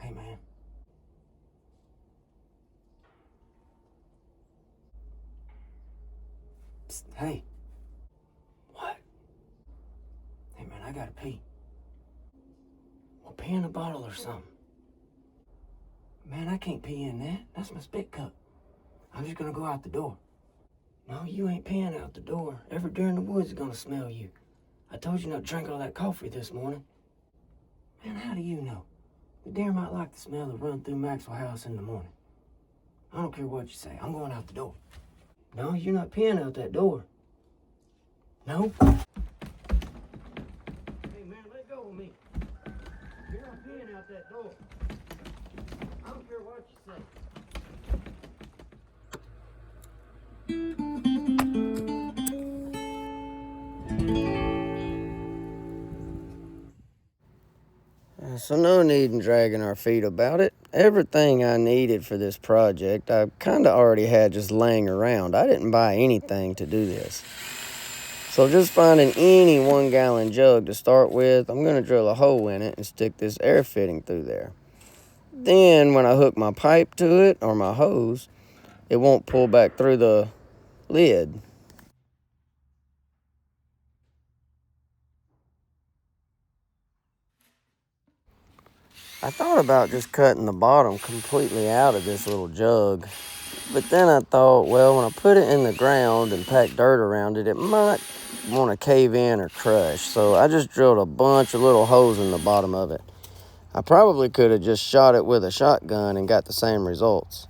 Hey, man. Psst, hey. What? Hey, man, I gotta pee. Well, pee in a bottle or something. Man, I can't pee in that. That's my spit cup. I'm just gonna go out the door. No, you ain't peeing out the door. Every deer in the woods is gonna smell you. I told you not to drink all that coffee this morning. Man, how do you know? The deer might like the smell of run through Maxwell House in the morning. I don't care what you say. I'm going out the door. No, you're not peeing out that door. No. Hey, man, let go of me. You're not peeing out that door. I don't care what you say. So no need in dragging our feet about it. Everything I needed for this project, I kind of already had just laying around. I didn't buy anything to do this. So just finding any 1-gallon jug to start with, I'm going to drill a hole in it and stick this air fitting through there. Then when I hook my pipe to it, or my hose, it won't pull back through the lid. I thought about just cutting the bottom completely out of this little jug. But then I thought, well, when I put it in the ground and pack dirt around it, it might want to cave in or crush. So I just drilled a bunch of little holes in the bottom of it. I probably could have just shot it with a shotgun and got the same results.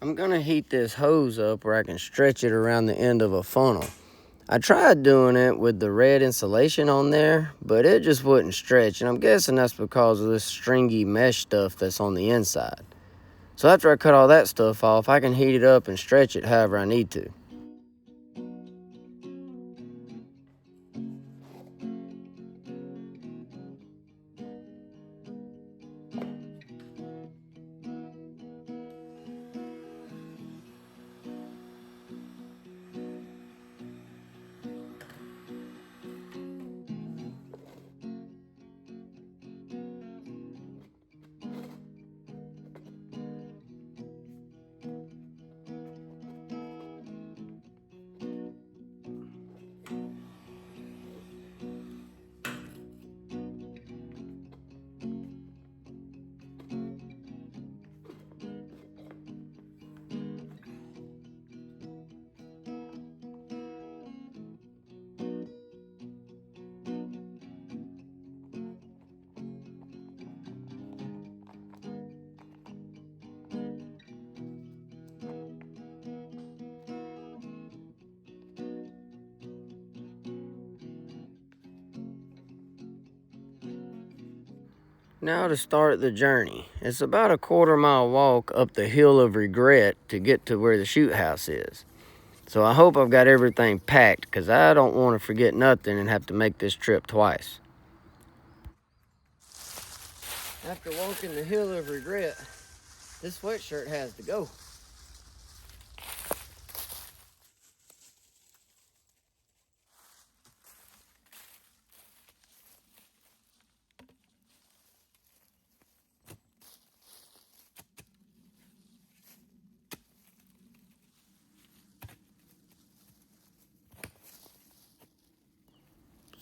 I'm going to heat this hose up where I can stretch it around the end of a funnel. I tried doing it with the red insulation on there, but it just wouldn't stretch, and I'm guessing that's because of this stringy mesh stuff that's on the inside. So after I cut all that stuff off, I can heat it up and stretch it however I need to. Now to start the journey. It's about a 1/4-mile walk up the hill of regret to get to where the shoot house is. So I hope I've got everything packed, because I don't want to forget nothing and have to make this trip twice. After walking the hill of regret, this sweatshirt has to go.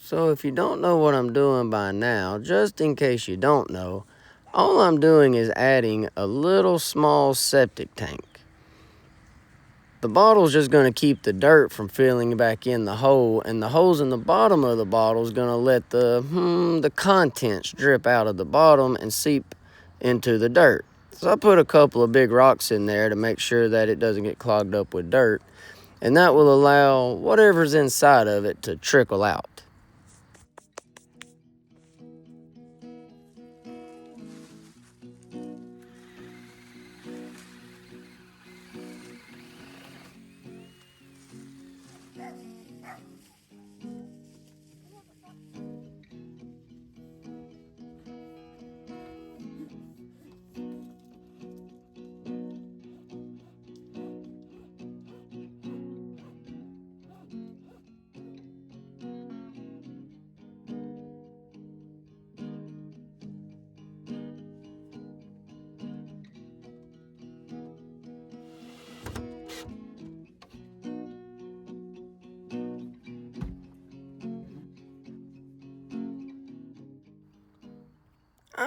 So if you don't know what I'm doing by now, just in case you don't know, all I'm doing is adding a little small septic tank. The bottle's just going to keep the dirt from filling back in the hole, and the holes in the bottom of the bottle is going to let the contents drip out of the bottom and seep into the dirt. So I put a couple of big rocks in there to make sure that it doesn't get clogged up with dirt, and that will allow whatever's inside of it to trickle out.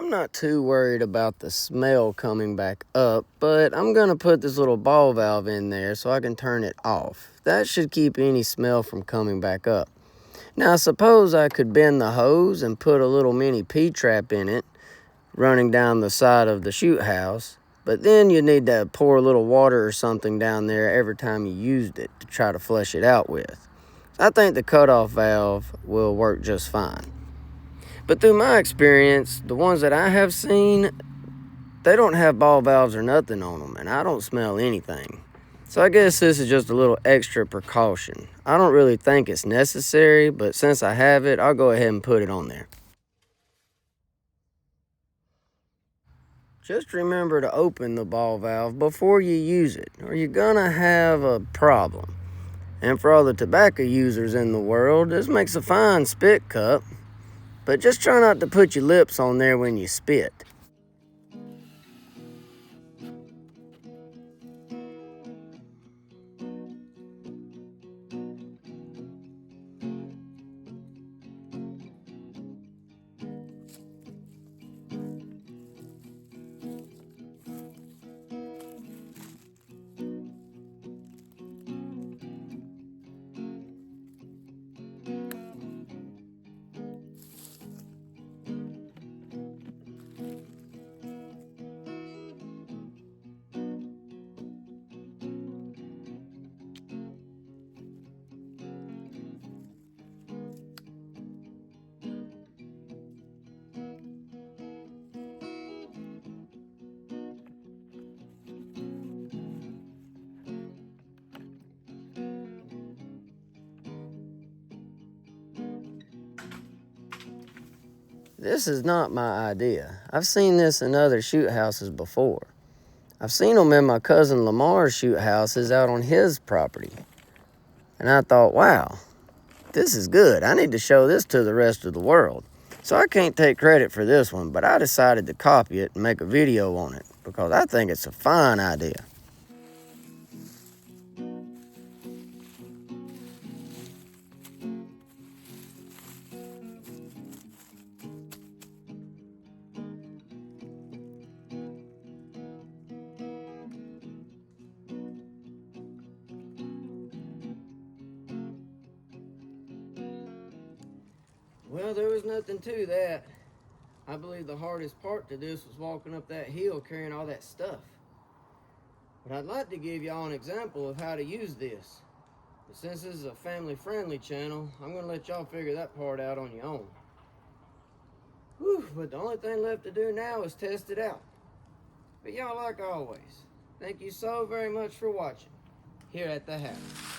I'm not too worried about the smell coming back up, but I'm gonna put this little ball valve in there so I can turn it off. That should keep any smell from coming back up. Now, suppose I could bend the hose and put a little mini P-trap in it, running down the side of the shoot house, but then you need to pour a little water or something down there every time you used it to try to flush it out with. I think the cutoff valve will work just fine. But through my experience, the ones that I have seen, they don't have ball valves or nothing on them, and I don't smell anything. So I guess this is just a little extra precaution. I don't really think it's necessary, but since I have it, I'll go ahead and put it on there. Just remember to open the ball valve before you use it, or you're gonna have a problem. And for all the tobacco users in the world, this makes a fine spit cup, but just try not to put your lips on there when you spit. This is not my idea. I've seen this in other shoot houses before. I've seen them in my cousin Lamar's shoot houses out on his property. And I thought, wow, this is good. I need to show this to the rest of the world. So I can't take credit for this one, but I decided to copy it and make a video on it because I think it's a fine idea. Well, there was nothing to that. I believe the hardest part to this was walking up that hill carrying all that stuff. But I'd like to give y'all an example of how to use this. But since this is a family-friendly channel, I'm going to let y'all figure that part out on your own. Whew, but the only thing left to do now is test it out. But y'all, like always, thank you so very much for watching here at the house.